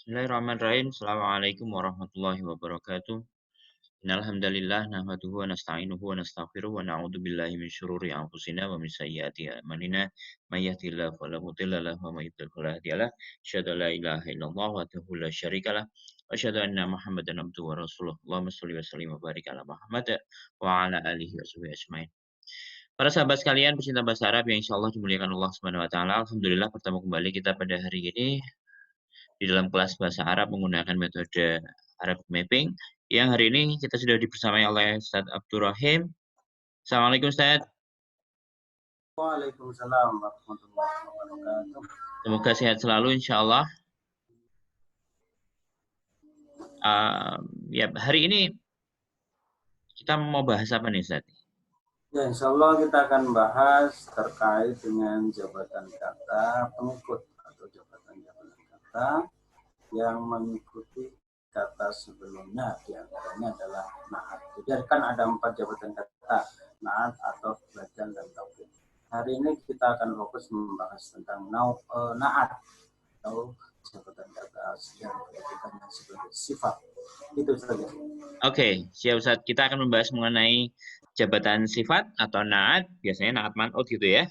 Bismillahirrahmanirrahim. Assalamualaikum warahmatullahi wabarakatuh. Innal hamdalillah nahmaduhu wa nasta'inuhu wa nastaghfiruh wa na'udzu billahi min syururi anfusina wa min sayyiati a'malina. May yahdihillahu fala mudilla lahu wa may yudlil fala hadiya lahu. Asyhadu an la ilaha illallah wahdahu la syarika lah. Wa asyhadu anna Muhammadan abduhu wa rasuluh. Allahumma shalli wa sallim wa barik ala Muhammad wa ala alihi wa sahbihi ajmain. Para sahabat sekalian pecinta bahasa Arab yang insyaallah dimuliakan Allah Subhanahu wa taala. Alhamdulillah bertemu kembali kita pada hari ini di dalam kelas bahasa Arab menggunakan metode Arabic Mapping, yang hari ini kita sudah dibersamai oleh Ustadz Abdurrahim. Assalamualaikum Ustadz. Waalaikumsalam warahmatullahi wabarakatuh. Semoga sehat selalu insya Allah. Ya, hari ini kita mau bahas apa nih Ustadz? Ya, insya Allah kita akan bahas terkait dengan jabatan kata pengikut atau jabatan-jabatan kata yang mengikuti kata sebelumnya, di antaranya adalah naat. Jadi kan ada 4 jabatan kata, naat, atau badal, dan taukid. Hari ini kita akan fokus membahas tentang naat atau jabatan kata yang kedudukannya sebagai sifat. Itu saja. Oke, siap Ustadz. Kita akan membahas mengenai jabatan sifat atau naat, biasanya naat man'ut gitu ya.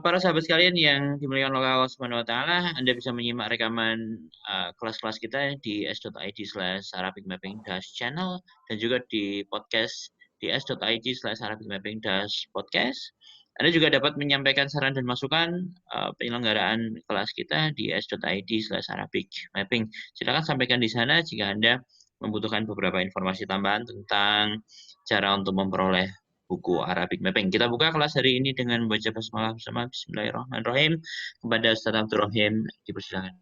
Para sahabat sekalian yang dimuliakan oleh Allah Subhanahu wa taala, Anda bisa menyimak rekaman kelas-kelas kita di s.id/Arabic Mapping channel dan juga di podcast di s.id/Arabic Mapping podcast. Anda juga dapat menyampaikan saran dan masukan penyelenggaraan kelas kita di s.id/Arabic Mapping. Silakan sampaikan di sana jika Anda membutuhkan beberapa informasi tambahan tentang cara untuk memperoleh buku Arabic Mapping. Kita buka kelas hari ini dengan membaca basmalah bersama. Bismillahirrahmanirrahim. Kepada Ustaz Abdurrahim, dipersilakan.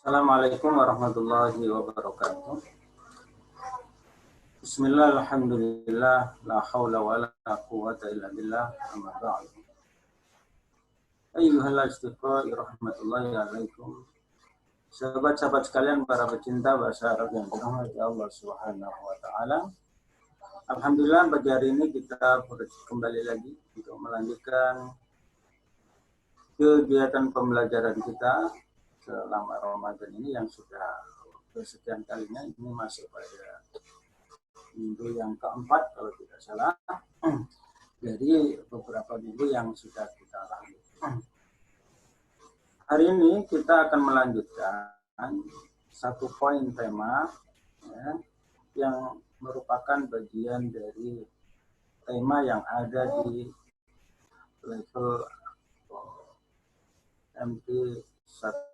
Assalamualaikum warahmatullahi wabarakatuh. Bismillah, alhamdulillah, la hawla wa la quwwata illa billah, amma ba'du. Ayyuhal istiqai rahmatullahi alaikum. Sahabat-sahabat sekalian, para pecinta bahasa Arab yang dirahmati Allah Subhanahu wa taala. Alhamdulillah, pagi hari ini kita kembali lagi untuk melanjutkan kegiatan pembelajaran kita selama Ramadan ini yang sudah kesekian kalinya. Ini masuk pada minggu yang keempat kalau tidak salah dari beberapa minggu yang sudah kita lalui. Hari ini kita akan melanjutkan satu poin tema ya, yang merupakan bagian dari tema yang ada di level MT1.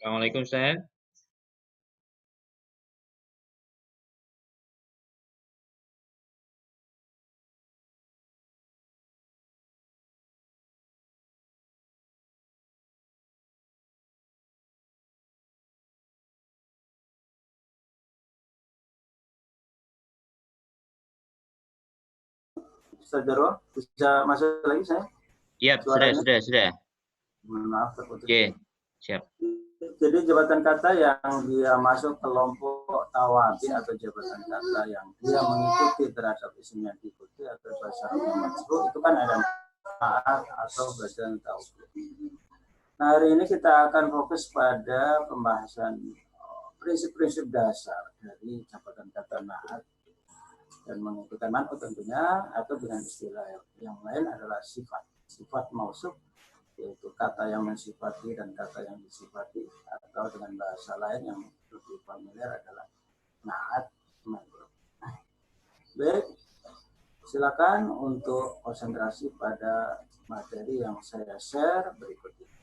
Assalamualaikum Ustaz. Saudara, bisa masuk lagi saya? Yap, sudah. Maaf, terputus. Oke, siap. Jadi jabatan kata yang dia masuk kelompok tawabi atau jabatan kata yang dia mengikuti terhadap isim yang diikuti atau bahasa Arabnya majrur, itu kan ada naat atau badal taukid. Nah, hari ini kita akan fokus pada pembahasan prinsip-prinsip dasar dari jabatan kata naat dan mengikuti man'ut tentunya, atau dengan istilah yang lain adalah sifat mausuf, yaitu kata yang mensifati dan kata yang disifati, atau dengan bahasa lain yang lebih familiar adalah naat man'ut. Baik, silakan untuk konsentrasi pada materi yang saya share berikut ini.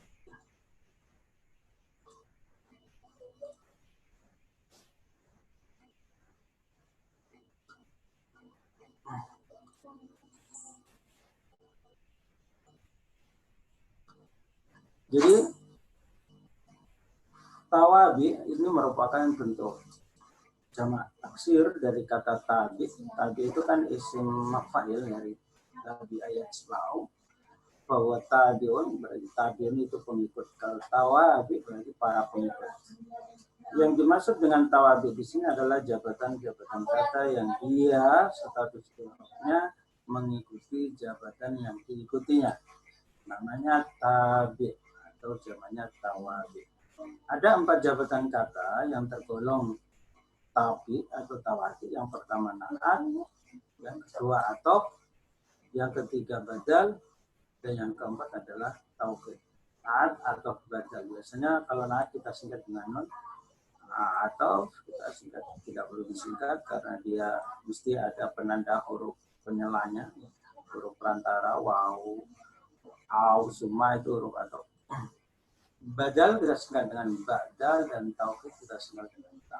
Jadi tawabi ini merupakan bentuk jamak taksir dari kata tabi. Tabi itu kan isim maf'il dari tabi ayat isba'u. Bahwa tabiun berarti tabiun itu pengikut. Kalau tawabi berarti para pengikut. Yang dimaksud dengan tawabi di sini adalah jabatan-jabatan kata yang dia status fi'ilnya mengikuti jabatan yang diikutinya. Namanya tabi atau jamaknya tawabi. Ada 4 jabatan kata yang tergolong tabi atau tawabi. Yang pertama na'at, yang kedua atof, yang ketiga badal, dan yang keempat adalah taukid. Na'at atau badal. Biasanya kalau na'at kita singkat dengan nun, atau kita singkat, tidak perlu disingkat karena dia mesti ada penanda huruf penyelanya, huruf perantara, waw, au, summa itu huruf atau. Badal kita singkat dengan badal dan taukid kita singkat dengan ta.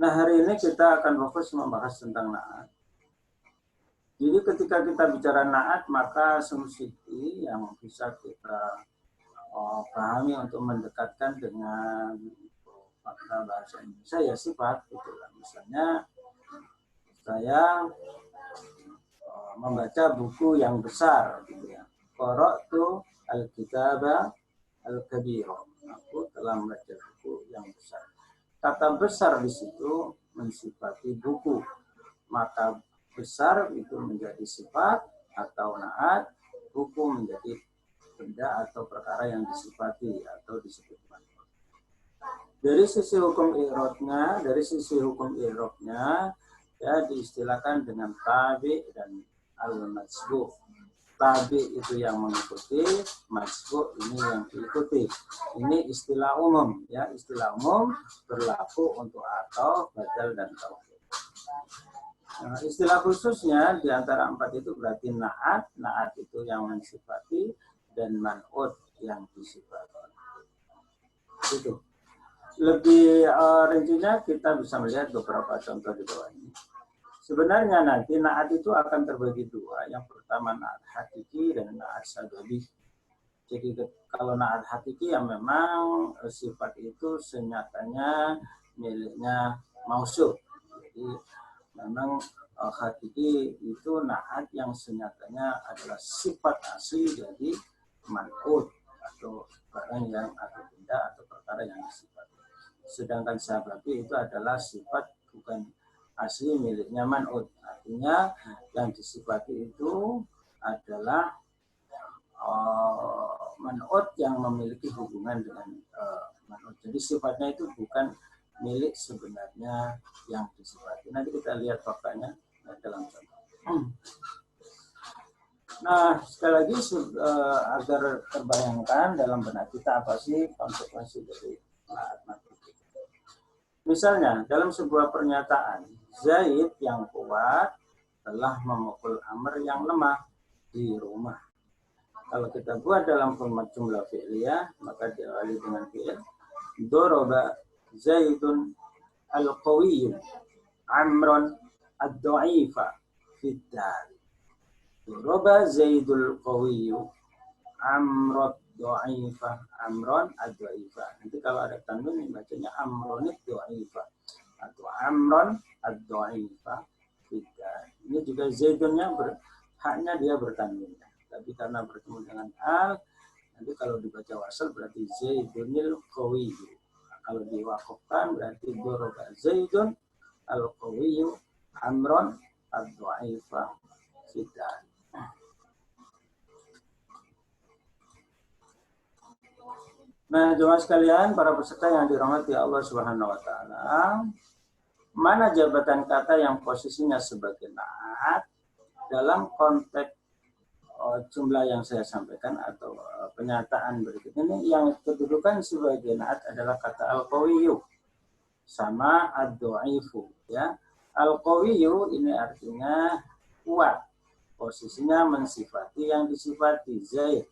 Nah, hari ini kita akan fokus membahas tentang na'at. Jadi ketika kita bicara na'at, maka sumsiti yang bisa kita pahami untuk mendekatkan dengan fakta bahasa Indonesia ya sifat gitu lah. Misalnya saya membaca buku yang besar gitu ya. Qara'tu al-kitaba al-kabira. Aku telah membaca buku yang besar. Kata besar di situ mensifati buku. Maka besar itu menjadi sifat atau na'at, buku menjadi benda atau perkara yang disifati atau disebut man'ut. Dari sisi hukum i'rabnya, ya diistilahkan dengan tabi dan al-majbu'. Tabi itu yang mengikuti, majbu' ini yang diikuti. Ini istilah umum, ya istilah umum berlaku untuk atau badal dan taukid. Nah, istilah khususnya di antara 4 itu berarti na'at, na'at itu yang mensifati dan man'ut yang disifati. Itu. Lebih rincinya kita bisa melihat beberapa contoh di bawah ini. Sebenarnya nanti na'at itu akan terbagi 2. Yang pertama na'at hakiki dan na'at sababi. Jadi kalau na'at hakiki yang memang sifat itu senyatanya miliknya mausuf. Jadi memang hakiki itu na'at yang senyatanya adalah sifat asli dari man'ut atau barang yang atau benda atau perkara yang disifati. Sedangkan sababi itu adalah sifat bukan asli miliknya man'ut. Artinya yang disifati itu adalah man'ut yang memiliki hubungan dengan man'ut. Jadi sifatnya itu bukan milik sebenarnya yang disifati. Nanti kita lihat faktanya dalam contoh. Nah, sekali lagi agar terbayangkan dalam benak kita apa sih konsekuensi dari na'at. Misalnya dalam sebuah pernyataan, Zaid yang kuat telah memukul Amr yang lemah di rumah. Kalau kita buat dalam format jumlah fi'liyah, maka diawali dengan fi'il. Doroba Zaidun al-qawiyyu Amron ad-da'ifa fiddar. Doroba Zaidul qawiyyu Amrod do'ifah, Amron ad-do'ifah. Nanti kalau ada tanwin bacanya Amronid do'ifah atau Amron ad-do'ifah. Ini juga Zaidunnya haknya dia bertanwin. Tapi karena bertemu dengan al, nanti kalau dibaca wasal berarti Zaidunil qawiyyu. Kalau diwakafkan berarti doroba Zaidun al-qawiyyu Amron ad-do'ifah fiddar. Nah, jemaah sekalian, para peserta yang dirahmati Allah Subhanahu wa taala, mana jabatan kata yang posisinya sebagai na'at dalam konteks jumlah yang saya sampaikan atau penyataan berikut ini? Yang kedudukan sebagai na'at adalah kata al-qawiyyu sama ad-dha'ifu, ya. Al-qawiyyu ini artinya kuat. Posisinya mensifati yang disifati Zaid.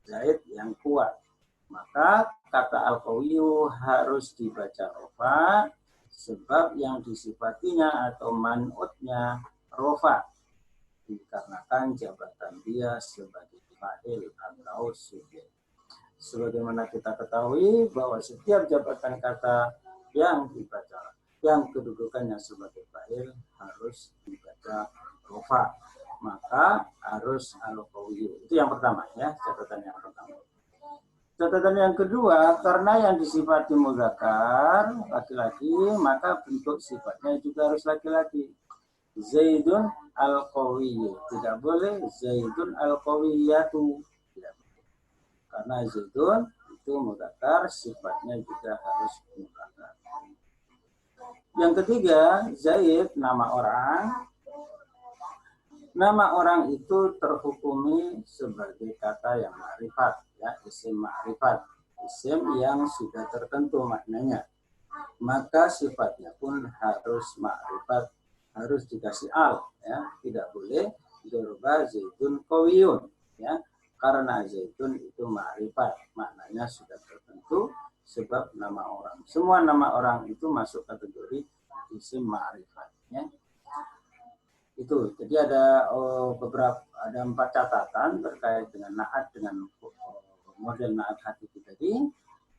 Zaid yang kuat. Maka kata al-qawiyyu harus dibaca rofa sebab yang disifatinya atau man'utnya rofa dikarenakan jabatan dia sebagai fa'il atau subjek. Sebagaimana kita ketahui bahwa setiap jabatan kata yang dibaca, yang kedudukannya sebagai fa'il harus dibaca rofa, maka harus al-qawiyyu. Itu yang pertama ya, catatan yang pertama. Catatan yang kedua, karena yang disifati mudzakkar laki-laki, maka bentuk sifatnya juga harus laki-laki. Zaidun al-qawiyyu. Tidak boleh Zaidun al-qawiyyatu. Tidak boleh. Karena Zaidun itu mudzakkar, sifatnya juga harus mudzakkar. Yang ketiga, Zaid nama orang. Nama orang itu terhukumi sebagai kata yang ma'rifat, ya, isim ma'rifat, isim yang sudah tertentu maknanya. Maka sifatnya pun harus ma'rifat, harus dikasih al, ya, tidak boleh daraba zaidun qawiyun, ya, karena zaidun itu ma'rifat, maknanya sudah tertentu sebab nama orang. Semua nama orang itu masuk kategori isim ma'rifat, ya. Itu jadi ada ada 4 catatan terkait dengan naat, dengan model naat hakiki tadi.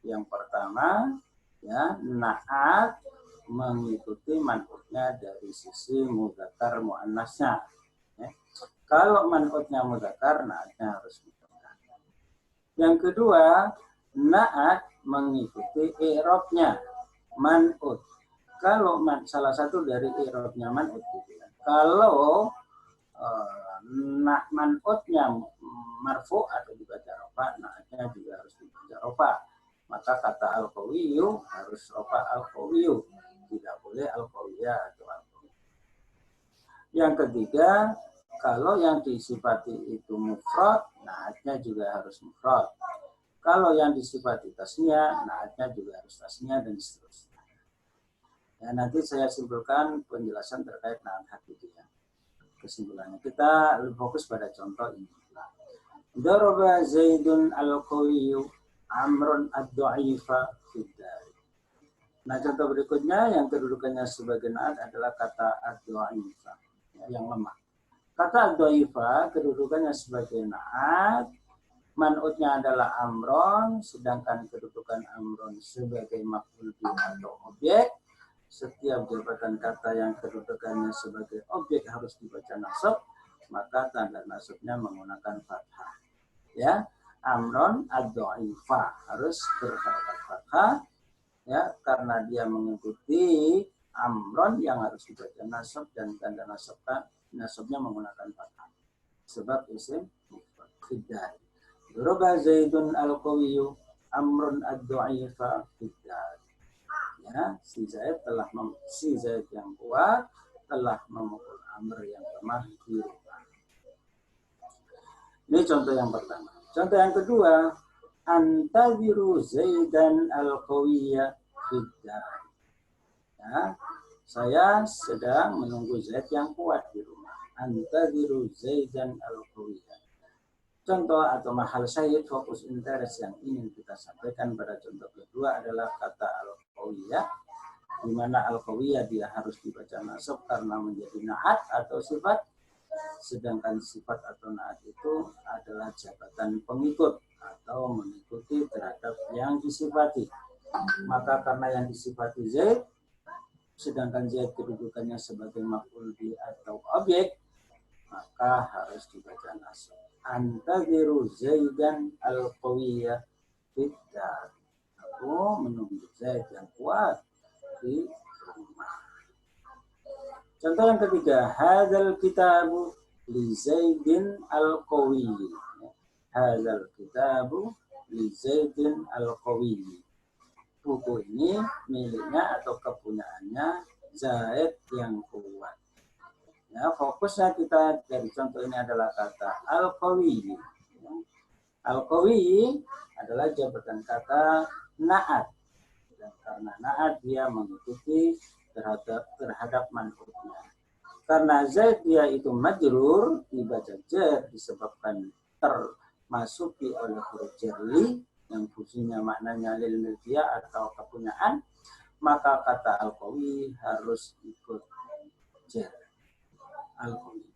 Yang pertama ya, naat mengikuti man'utnya dari sisi mudzakkar muannasnya, ya. Kalau man'utnya mudzakkar, naatnya harus mudzakkar. Yang kedua, naat mengikuti i'rabnya man'ut. Kalau salah satu dari i'rabnya man'ut gitu ya. Kalau man'utnya marfu atau dibaca rofa, naatnya juga harus dibaca rofa. Maka kata al-qawiyyu harus rofa al-qawiyyu, tidak boleh al-qawiyyah atau al-qawiyyu. Yang ketiga, kalau yang disifati itu mufrad, naatnya juga harus mufrad. Kalau yang disifati tasnya, naatnya juga harus tasnya, dan seterusnya. Ya, nanti saya simpulkan penjelasan terkait naat hakiki. Kesimpulannya kita lebih fokus pada contoh ini. Daraba Zaidun al-qawiyyu Amrun ad-dha'ifa fiddar. Nah, contoh berikutnya yang kedudukannya sebagai naat adalah kata ad-dha'ifa, yang lemah. Kata ad-dha'ifa kedudukannya sebagai naat, man'utnya adalah amron, sedangkan kedudukan amron sebagai maf'ul bih atau objek. Setiap jabatan kata yang kedudukannya sebagai objek harus dibaca nasab, maka tanda nasabnya menggunakan fathah. Ya, amron ad-dha'ifa harus berharakat fathah, ya, karena dia mengikuti amron yang harus dibaca nasab dan tanda nasabnya menggunakan fathah. Sebab isim mufrad. Fiddar. Daraba Zaidun al-qawiyyu amrun ad-dha'ifa fiddar. Ya, si Zaid yang kuat telah memukul Amr yang lemah di rumah. Ini contoh yang pertama. Contoh yang kedua, antaziru Zaidan al-qawiyya fiddar. Ya, saya sedang menunggu Zaid yang kuat di rumah. Antaziru Zaidan al-qawiyya. Contoh atau mahal syahid, fokus interest yang ingin kita sampaikan pada contoh kedua adalah kata al-qawiyyah, di mana al-qawiyyah dia harus dibaca nasab karena menjadi naat atau sifat, sedangkan sifat atau naat itu adalah jabatan pengikut atau mengikuti terhadap yang disifati. Maka karena yang disifati Zaid, sedangkan Zaid kedudukannya sebagai maf'ul bih atau objek, maka harus dibaca nasab. Antaziru Zaidan al-qawiyya fiddar. Aku menunggu Zaid yang kuat di rumah. Contoh yang ketiga, hadzal kitabu li Zaidin al-qawiyyi. Hadzal kitabu li Zaidin al-qawiyyi. Buku ini miliknya atau kepunyaannya Zaid yang kuat. Ya, fokusnya kita dari contoh ini adalah kata al-qawiyyi. Al-qawiyyi adalah jabatan kata naat. Dan karena naat dia mengikuti terhadap man'utnya. Karena Zaid dia itu majrur, dibaca jar disebabkan termasuki oleh huruf jarli yang fungsinya maknanya lil milkiyah atau kepunyaan, maka kata al-qawi harus ikut jar. Al-qawi.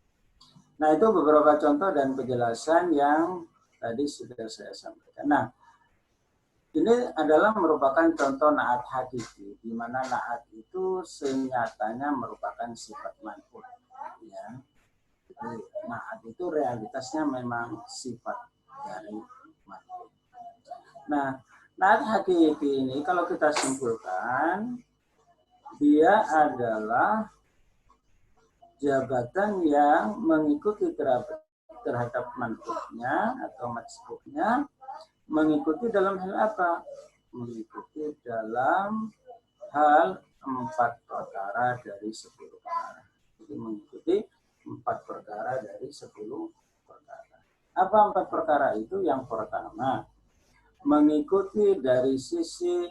Nah, itu beberapa contoh dan penjelasan yang tadi sudah saya sampaikan. Nah, ini adalah merupakan contoh naat hakiki, di mana naat itu senyatanya merupakan sifat man'ut. Ya. Jadi naat itu realitasnya memang sifat dari man'ut. Nah, naat hakiki ini kalau kita simpulkan, dia adalah jabatan yang mengikuti terhadap man'utnya atau majhulnya. Mengikuti dalam hal apa? Mengikuti dalam hal 4 perkara dari 10 perkara. Jadi mengikuti 4 perkara dari 10 perkara. Apa 4 perkara itu? Yang pertama, mengikuti dari sisi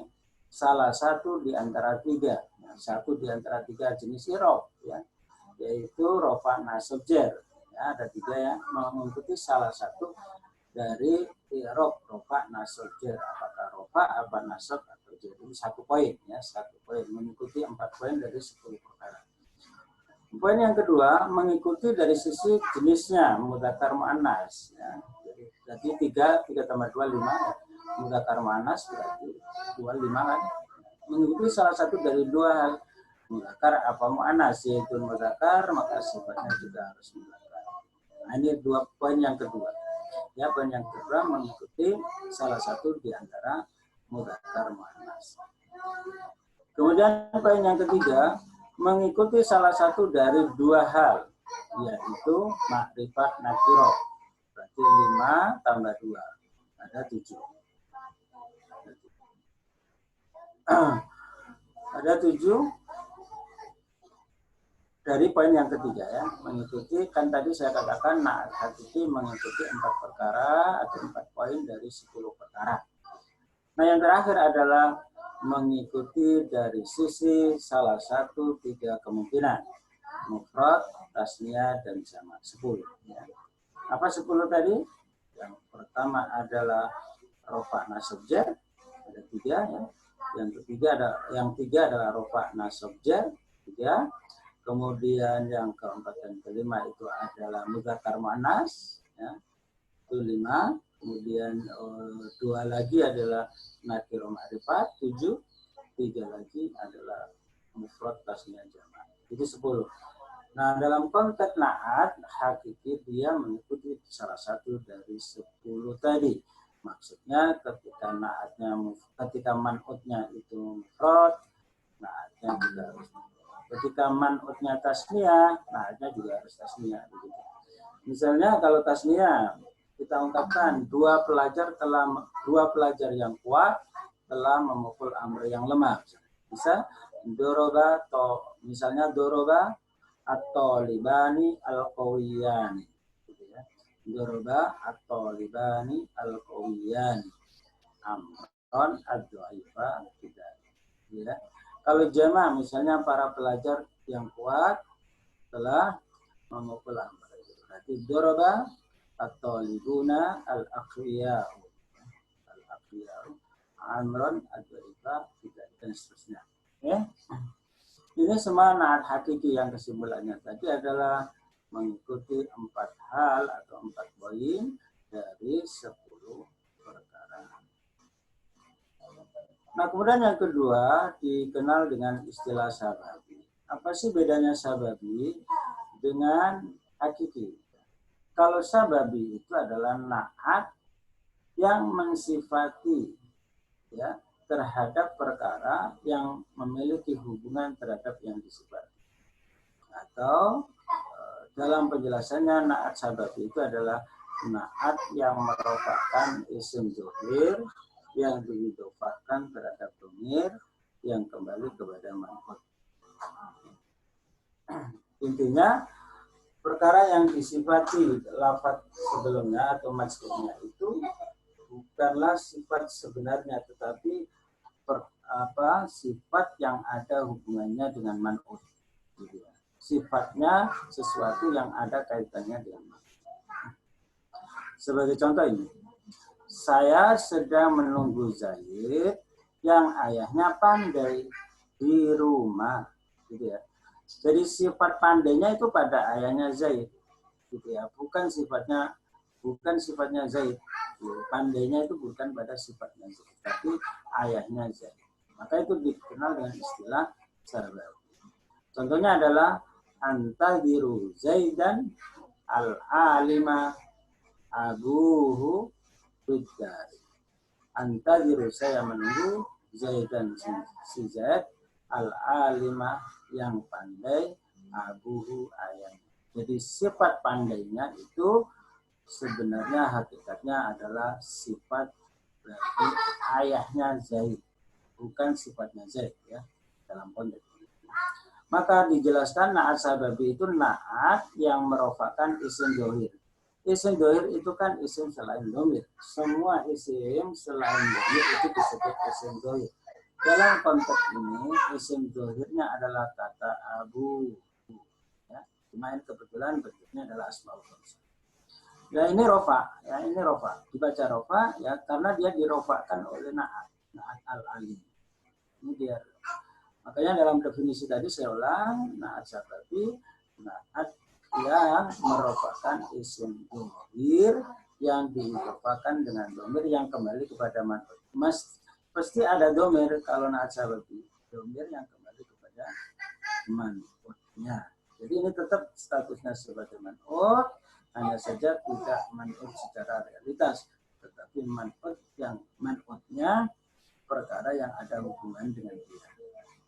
salah satu di antara 3. Nah, satu di antara 3 jenis i'rab, ya, yaitu rofa, nasab, jar. Ya, ada 3 yang mengikuti salah satu dari i'rab, rofa, nasab, jar. Apakah rofa, apa nasab, atau jar. Ini 1 poin, ya, 1 poin, mengikuti 4 poin dari 10 perkara. Poin yang kedua, mengikuti dari sisi jenisnya, mudzakkar muannas, ya. Jadi 3 tambah 2 5, ya. Mudzakkar muannas berarti 2 5 kan. Mengikuti salah satu dari 2 hal, mudzakkar apa muannas, yaitu mudzakkar, maka sifatnya juga harus mudzakkar. Nah, ini 2 poin yang kedua. Ya, poin yang kedua mengikuti salah satu di antara mudzakkar muannas. Kemudian poin yang ketiga, mengikuti salah satu dari 2 hal, yaitu makrifat nakiro. Berarti 5 tambah 2, ada 7. Ada 7 dari poin yang ketiga, ya, mengikuti, kan tadi saya katakan naat hakiki mengikuti 4 perkara atau 4 poin dari 10 perkara. Nah, yang terakhir adalah mengikuti dari sisi salah satu 3 kemungkinan, mufrad, tasniyah, dan jamak, 10. Ya. Apa 10 tadi? Yang pertama adalah rofa, nasab, jar, ada 3, ya. Yang ketiga adalah rofa, nasab, jar, 3. Kemudian yang keempat dan kelima itu adalah mudzakkar muannas, ya, itu 5. Kemudian 2 lagi adalah nakir ma'rifat, 7. 3 lagi adalah mufrad, tasniyah, jamak. Jadi 10. Nah, dalam konteks naat hakiki dia mengikuti salah satu dari 10 tadi. Maksudnya ketika man'utnya itu mufrad, naatnya juga harus mufrad. Ketika man'utnya tasniyah, naatnya juga harus tasniyah. Misalnya kalau tasniyah, kita ungkapkan 2 pelajar yang kuat telah memukul amr yang lemah. Bisa doroba, atau misalnya doroba atau libani al-qawiyani. Doroba atau libani al-qawiyani. Amron ad-du'aifa tidak. Ya. Kalau jama' misalnya para pelajar yang kuat telah memukul amr. Berarti doroba atau libuna al-aqwiya'u. Al-aqwiya'u. Amron ad-du'aifa tidak, dan seterusnya. Ya. Ini semua naat hakiki yang kesimpulannya tadi adalah mengikuti 4 hal atau 4 poin dari 10 perkara. Nah, kemudian yang kedua dikenal dengan istilah sababi. Apa sih bedanya sababi dengan hakiki? Kalau sababi itu adalah naat yang mensifati, ya, terhadap perkara yang memiliki hubungan terhadap yang disifati. Atau dalam penjelasannya naat sababi itu adalah naat yang merupakan isim zuhir yang diidhofahkan terhadap dhamir yang kembali kepada man'ut. Intinya perkara yang disifati lafaz sebelumnya atau majhulnya itu bukanlah sifat sebenarnya, tetapi sifat yang ada hubungannya dengan man'ut. Sifatnya sesuatu yang ada kaitannya dengan man'ut. Sebagai contoh ini, saya sedang menunggu Zaid yang ayahnya pandai di rumah, gitu ya. Jadi sifat pandainya itu pada ayahnya Zaid, gitu ya. Bukan sifatnya Zaid. Pandainya itu bukan pada sifatnya Zaid, tapi ayahnya Zaid. Maka itu dikenal dengan istilah sababi. Contohnya adalah antadiru Zaidan al-alima abuhu biddari. Antadiru, saya menunggu Zaidan si Zaid al-alima yang pandai abuhu ayahnya. Jadi sifat pandainya itu sebenarnya hakikatnya adalah sifat berarti ayahnya Zaid, bukan sifatnya Zaid ya dalam konteks ini. Maka dijelaskan naat sababi itu naat yang merofakan isim dohir. Isim dohir itu kan isim selain domir. Semua isim selain domir itu disebut isim dohir. Dalam konteks ini isim dohirnya adalah kata abu. Ya. Cuma ini kebetulan bentuknya adalah asmaul khamsah. Ya ini rofa, dibaca rofa ya karena dia dirofakan oleh naat al-alim. Ini dia. Makanya dalam definisi tadi saya ulang, naat sababi, naat yang merofakan isim domir yang dirofakan dengan domir yang kembali kepada man'ut. Pasti ada domir kalau naat sababi, domir yang kembali kepada man'utnya. Jadi ini tetap statusnya sebagai man'ut. Hanya saja tidak man'ut secara realitas, tetapi man'ut yang man'utnya perkara yang ada hubungan dengan dia.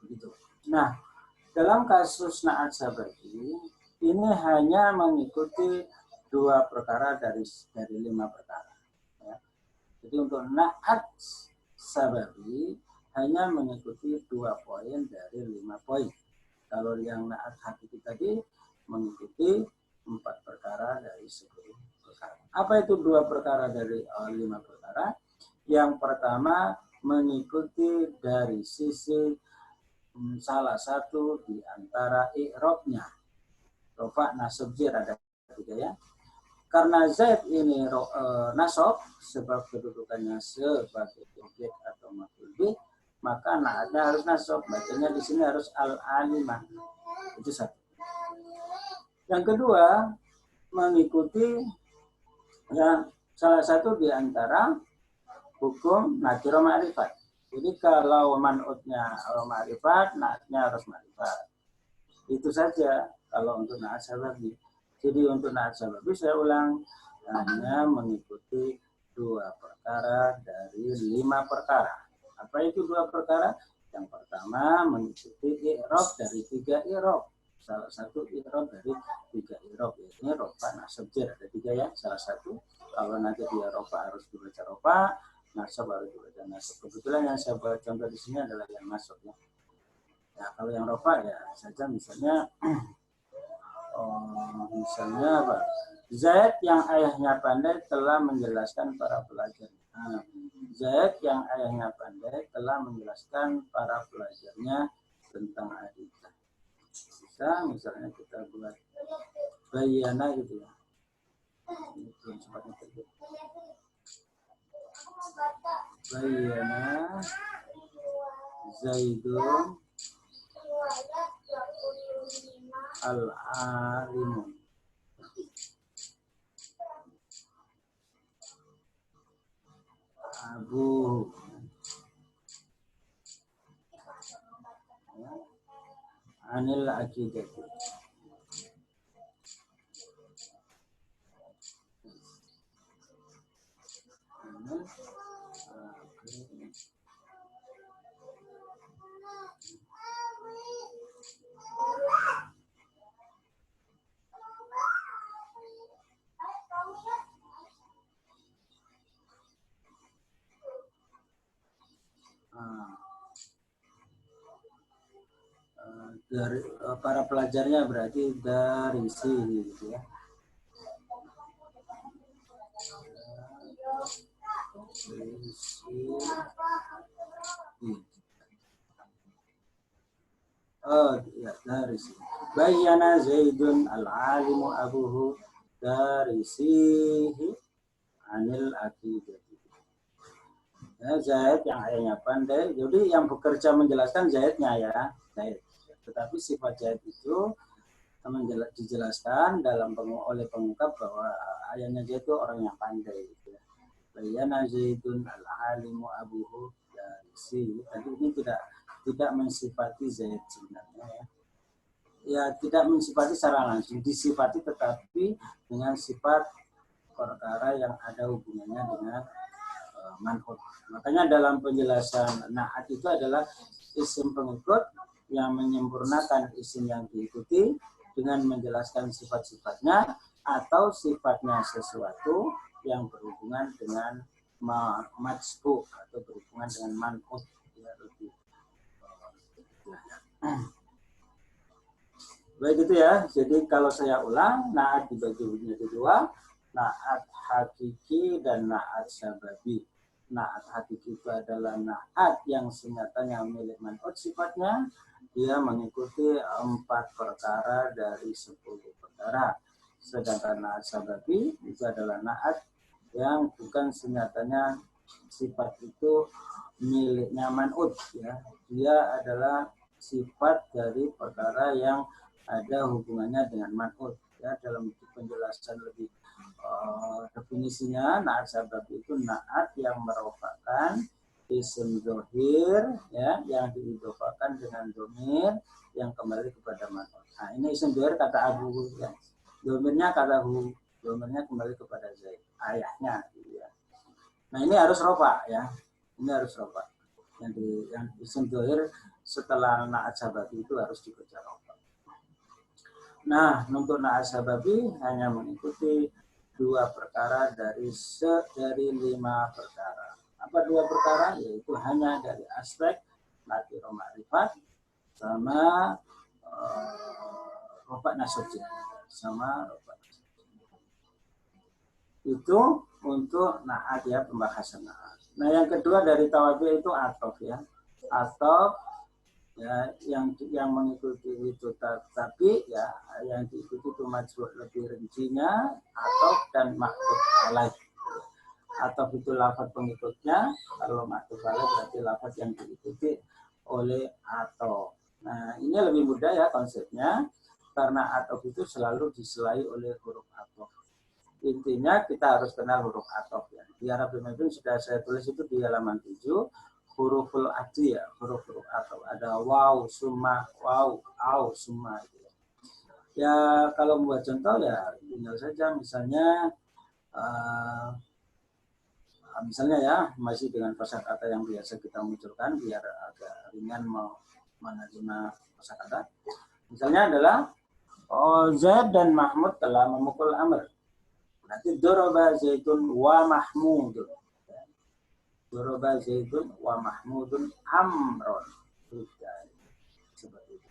Begitu. Nah, dalam kasus naat sababi ini hanya mengikuti 2 perkara dari 5 perkara. Ya. Jadi untuk naat sababi hanya mengikuti 2 poin dari 5 poin. Kalau yang naat hakiki tadi mengikuti 4 perkara dari 10 perkara. Apa itu 2 perkara dari 5 perkara? Yang pertama mengikuti dari sisi salah satu di antara i'rabnya. Rofa, nasab, jar ada 3 ya. Karena Zaid ini nasab sebab kedudukannya sebagai objek atau maf'ul bih, maka naatnya harus nasab. Bacanya di sini harus al-alimah. Itu satu. Yang kedua, mengikuti ya, salah satu di antara hukum nakiro ma'rifat. Jadi kalau man'utnya ma'rifat, naatnya harus ma'rifat. Itu saja kalau untuk naat sababi. Jadi untuk naat sababi saya ulang, hanya mengikuti 2 perkara dari 5 perkara. Apa itu 2 perkara? Yang pertama mengikuti i'rab dari 3 i'rab. Salah satu i'rab dari 3 i'rab, yaitu rofa, nasab, jar ada 3 ya. Salah satu kalau nanti dia rofa harus dibaca rofa, nasab harus dibaca nasab. Kebetulan yang saya buat contoh di sini adalah yang nasab ya. Ya kalau yang rofa ya saja misalnya misalnya apa? Zaid yang ayahnya pandai telah menjelaskan para pelajar. Nah, Zaid yang ayahnya pandai telah menjelaskan para pelajarnya tentang adika. Bisa misalnya kita buat bayana gitu ya. Ini belum sempatnya terjadi. Bayana Zaidun al-alimu. Abu anil akidati. Dari para pelajarnya berarti dari sini gitu ya. Oh ya dari sini. Bayana Zaidun al-alimu abuhu dari sini anil akidati. Ya, Zaid yang ayahnya pandai. Jadi yang bekerja menjelaskan Zaidnya ya, Zaid. Tetapi sifat Zaid itu dijelaskan oleh pengungkap bahwa ayahnya Zaid itu orang yang pandai. Gitu ya. bayana Zaidun al-alimu abuhu darisi. Tadi ini tidak mensifati Zaid sebenarnya ya. Ya tidak mensifati secara langsung, disifati tetapi dengan sifat perkara yang ada hubungannya dengan man'ut. Makanya dalam penjelasan na'at itu adalah isim pengikut yang menyempurnakan isim yang diikuti dengan menjelaskan sifat-sifatnya atau sifatnya sesuatu yang berhubungan dengan majbu atau berhubungan dengan man'ut. Ya, lebih. Baik itu ya. Jadi kalau saya ulang, na'at dibagi menjadi dua, na'at hakiki dan na'at sababi. Na'at hakiki itu adalah na'at yang senyatanya milik man'ut sifatnya. Dia mengikuti 4 perkara dari 10 perkara. Sedangkan na'at sababi itu adalah na'at yang bukan senyatanya sifat itu miliknya man'ut. Ya. Dia adalah sifat dari perkara yang ada hubungannya dengan man'ut. Ya, dalam penjelasan lebih definisinya, na'at sababi itu na'at yang merupakan isim dhohir ya, yang diidhofakan dengan dhamir yang kembali kepada man'ut. Nah, ini isim dhohir kata Abu ya. Dhamirnya kata Hu, dhamirnya kembali kepada Zaid, ayahnya gitu ya. Nah, ini harus rofa ya. Ini harus rofa. Yang isim dhohir setelah na'at sababi itu harus dibaca rofa. Nah, untuk na'at sababi hanya mengikuti 2 perkara dari 5 perkara. Apa 2 perkara? Yaitu hanya dari aspek nakiro ma'rifat sama rofa nasojin. Sama rofa nasojin. Itu untuk na'at ya, pembahasan na'at. Nah, yang kedua dari tawabi itu atof ya. Atof ya, yang mengikuti itu tapi ya yang diikuti itu majrur lebih rincinya atof dan maktub alaih. Atof itu lafaz pengikutnya, kalau maktub alaih berarti lafaz yang diikuti oleh atof. Nah, ini lebih mudah ya konsepnya karena atof itu selalu diselai oleh huruf atof. Intinya kita harus kenal huruf atof ya. Di Arab Pemimpin sudah saya tulis itu di halaman 7. Huruful adi ya, huruf-huruf atau ada waw, summa, waw, au, summa gitu ya. Ya kalau membuat contoh ya tinggal saja misalnya misalnya ya masih dengan kosakata yang biasa kita munculkan biar agak ringan mau menerima kosakata. Misalnya adalah Zaid dan Mahmud telah memukul Amr. Nanti doroba Zaidun wa Mahmudun. Doroba Zaidun wa Mahmudun Amron. Seperti itu.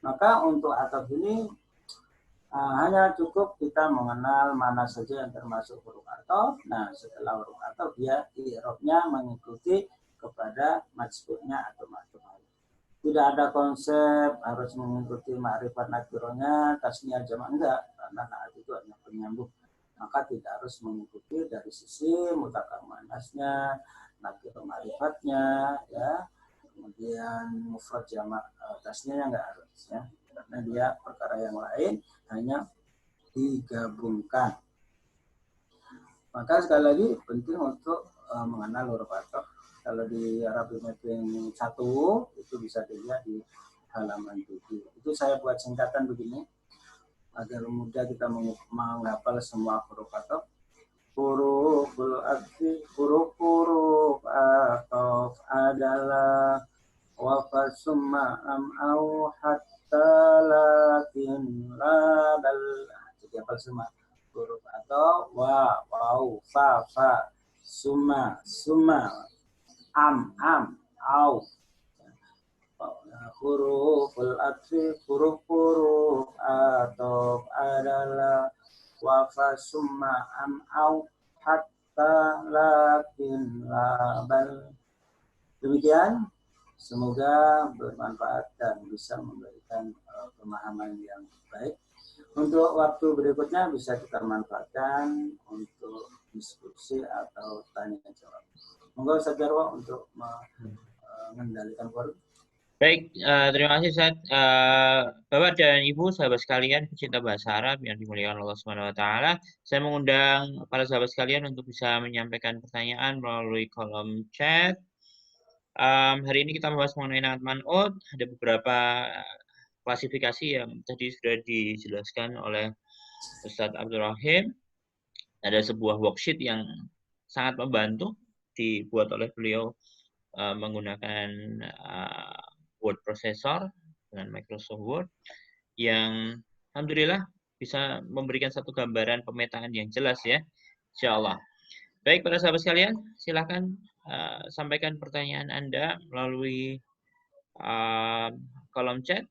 Maka untuk ataf ini hanya cukup kita mengenal mana saja yang termasuk huruf ataf. Nah, setelah huruf ataf dia i'rabnya mengikuti kepada majburnya atau majbur. Tidak ada konsep harus mengikuti ma'rifat nakirahnya, tasniyah jamak enggak, karena naat itu hanya penyambung. Maka tidak harus mengikuti dari sisi mutakallim muannasnya, nakirah ma'rifatnya, ya, kemudian mufrad jamak tasniyahnya enggak harus, ya, karena dia perkara yang lain hanya digabungkan. Maka sekali lagi penting untuk mengenal huruf ataf. Kalau di Arabic Mapping 1 itu bisa dilihat di halaman 7. Itu saya buat singkatan begini agar mudah kita menghafal semua huruf ataf. Huruful atfi, huruf ataf adalah wafat summa am au hatta lakin la bal. Jadi hafal semua huruf atau wa, wau, fa, summa, am, au. Huruful atfi, huruf atau adalah wafa summa am au hatta lakin labal. Demikian, semoga bermanfaat dan bisa memberikan pemahaman yang baik. Untuk waktu berikutnya bisa kita manfaatkan untuk diskusi atau tanya jawab. Monggo Ustaz Jarwo untuk mengendalikan forum. Baik, terima kasih Ustaz. Bapak dan Ibu, sahabat sekalian, pecinta bahasa Arab yang dimuliakan Allah Subhanahu wa taala. Saya mengundang para sahabat sekalian untuk bisa menyampaikan pertanyaan melalui kolom chat. Hari ini kita membahas mengenai naat man'ut. Ada beberapa klasifikasi yang tadi sudah dijelaskan oleh Ustadz Abdul Rahim. Ada sebuah worksheet yang sangat membantu dibuat oleh beliau menggunakan word processor dengan Microsoft Word yang alhamdulillah bisa memberikan satu gambaran pemetaan yang jelas ya, insya Allah. Baik para sahabat sekalian, silakan sampaikan pertanyaan Anda melalui kolom chat.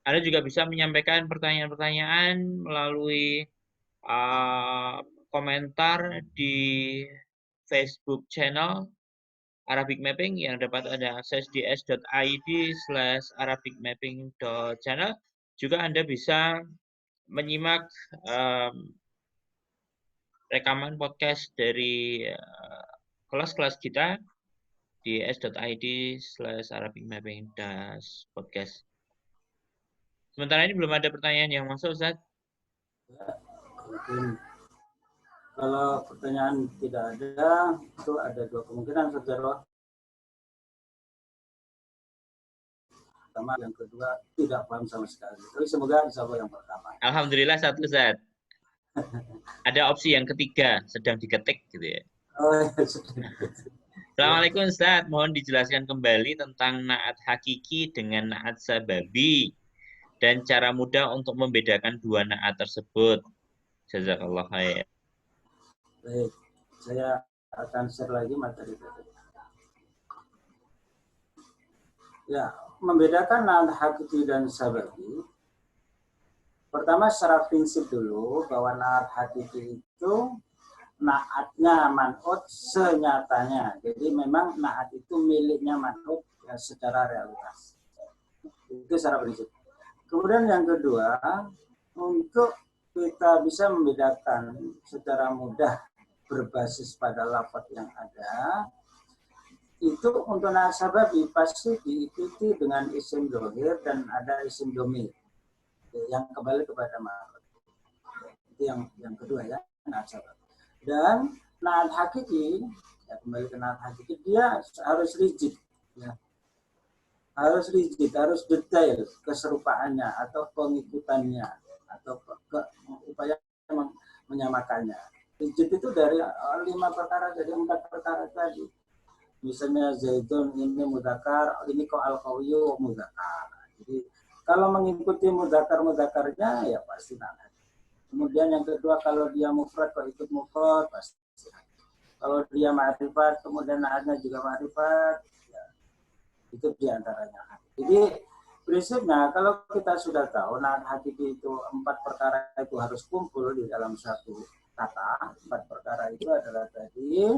Anda juga bisa menyampaikan pertanyaan-pertanyaan melalui komentar di Facebook channel Arabic Mapping yang dapat Anda akses di s.id/arabicmapping.channel. Juga Anda bisa menyimak rekaman podcast dari kelas-kelas kita di s.id/arabicmapping-podcast. Sementara ini belum ada pertanyaan yang masuk, Ustaz. Mungkin kalau pertanyaan tidak ada, itu ada dua kemungkinan saudara. Pertama, yang kedua tidak paham sama sekali. Tapi semoga insya Allah yang pertama. Alhamdulillah satu, Ustaz. Ada opsi yang ketiga, sedang diketik gitu ya. Oh, ya, Assalamualaikum Ustaz, mohon dijelaskan kembali tentang naat hakiki dengan naat sababi dan cara mudah untuk membedakan dua naat tersebut. Jazakallah khair. Baik, saya akan share lagi materi tadi. Ya, membedakan naat hakiki dan sababi. Pertama secara prinsip dulu bahwa naat hakiki itu naatnya man'ut senyatanya. Jadi memang naat itu miliknya man'ut ya, secara realitas. Itu secara prinsip. Kemudian yang kedua, untuk kita bisa membedakan secara mudah berbasis pada lafaz yang ada, itu untuk naat sababi pasti diikuti dengan isim dohir dan ada isim domir yang kembali kepada man'ut. Itu yang kedua ya, naat sababi. Dan naat hakiki, ya kembali ke naat hakiki, dia harus rigid, ya. Harus rigid, harus detail keserupaannya atau pengikutannya atau upaya menyamakannya. Rigid itu dari 5 perkara, dari 4 perkara tadi. Misalnya Zaidun ini mudakar, ini kok al-qawiyu mudakar. Jadi kalau mengikuti mudakar-mudakarnya ya pasti naat. Kemudian yang kedua, kalau dia mufrad kok ikut mufrad pasti. Kalau dia ma'rifat kemudian naatnya juga ma'rifat, ya, itu diantaranya. Jadi prinsipnya kalau kita sudah tahu naat hakiki itu 4 perkara itu harus kumpul di dalam satu kata. 4 perkara itu adalah tadi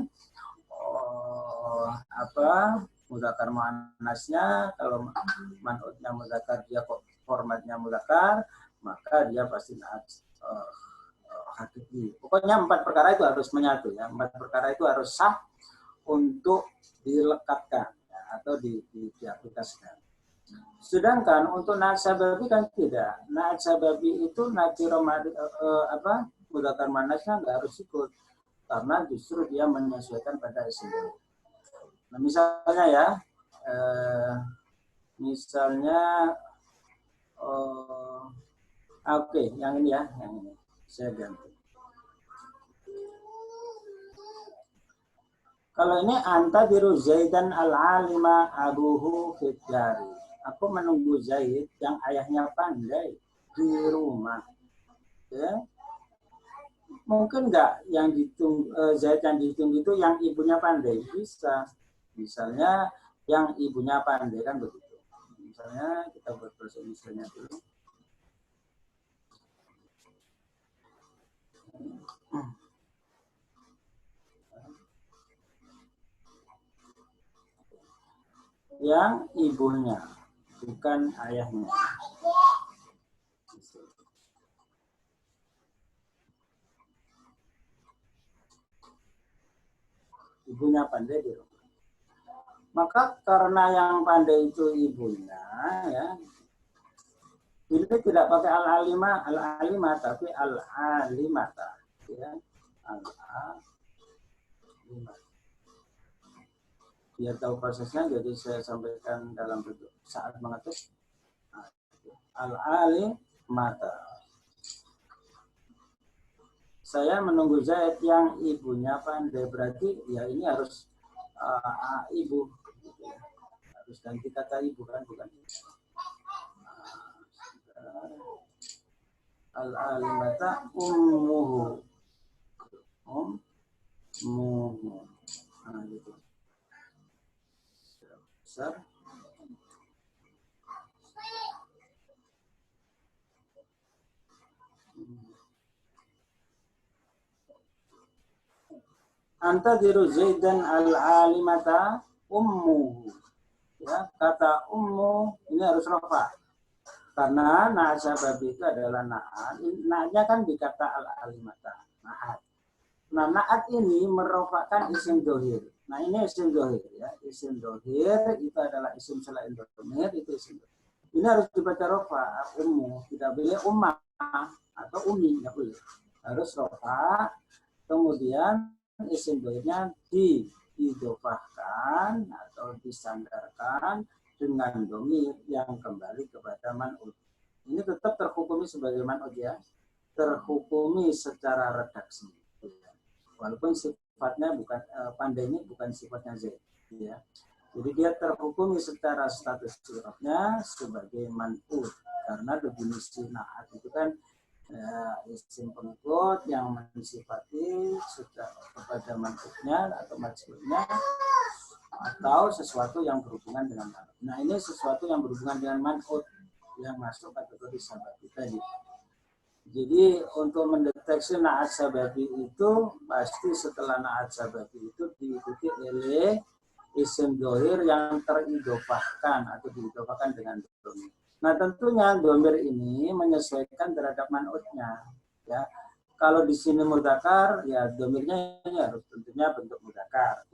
mudzakkar muannasnya, kalau man'utnya mudzakkar dia kok formatnya mudzakkar, maka dia pasti naat hakiki. Pokoknya 4 perkara itu harus menyatu ya. 4 perkara itu harus sah untuk dilekatkan ya, atau diaplikasikan. Sedangkan untuk naat sababi kan tidak. Naat sababi itu nakiro mudzakkar muannasnya nggak harus ikut karena justru dia menyesuaikan pada isim. Nah, misalnya ya, oke, yang ini ya, yang ini saya ganti. Kalau ini antadiru Zaidan al-alima abuhu fitjari. Aku menunggu Zaid yang ayahnya pandai di rumah. Ya. Mungkin enggak yang Zaid yang ditunggu itu yang ibunya pandai? Bisa. Misalnya yang ibunya pandai kan begitu. Misalnya kita buat proses misalnya dulu. Yang ibunya, bukan ayahnya. Ibunya pandai di rumah. Maka karena yang pandai itu ibunya, ya, ini tidak pakai al-alimah, tapi al-alimata, ya, al-alimah. Biar tahu prosesnya, jadi saya sampaikan dalam bentuk saat mengetik. Al-alimata. Saya menunggu Zaid yang ibunya pandai, berarti ya ini harus ibu, gitu ya. Harus ganti kata ibu kan, bukan al-alimata ummuhu, ummuhu, nah gitu. Besar. Antadiru Zaidan al-alimata ummuhu. Ya, kata ummu ini harus rafa. Karena na'at sababi itu adalah na'at. Na'atnya kan dikata al-alimata. Na'at. Nah, na'at ini merupakan isim dohir. Nah, ini isim dohir. Ya. Isim dohir itu adalah isim selain dohir, itu isim dohir. Ini harus dibaca rafa, ummu. Tidak boleh ummah atau umi. Tidak boleh. Harus rafa. Kemudian isim dohirnya diidofahkan atau disandarkan dengan domir yang kembali kepada man'ud. Ini tetap terhukumi sebagai man'ud ya, terhukumi secara redaksi. Walaupun sifatnya bukan pandai ini bukan sifatnya Z, ya. Jadi dia terhukumi secara status sirafnya sebagai man'ud karena definisi na'at itu kan isim pengikut yang mensifati kepada man'udnya atau majhulnya atau sesuatu yang berhubungan dengan man'ud. Nah, ini sesuatu yang berhubungan dengan man'ud yang masuk kategori sababi tadi. Jadi untuk mendeteksi na'at sababi itu pasti setelah na'at sababi itu diikuti oleh isim dohir yang teridofahkan atau diidofahkan dengan domir. Nah, tentunya domir ini menyesuaikan terhadap man'udnya. Ya, kalau di sini mudzakkar, ya domirnya harus tentunya bentuk mudzakkar.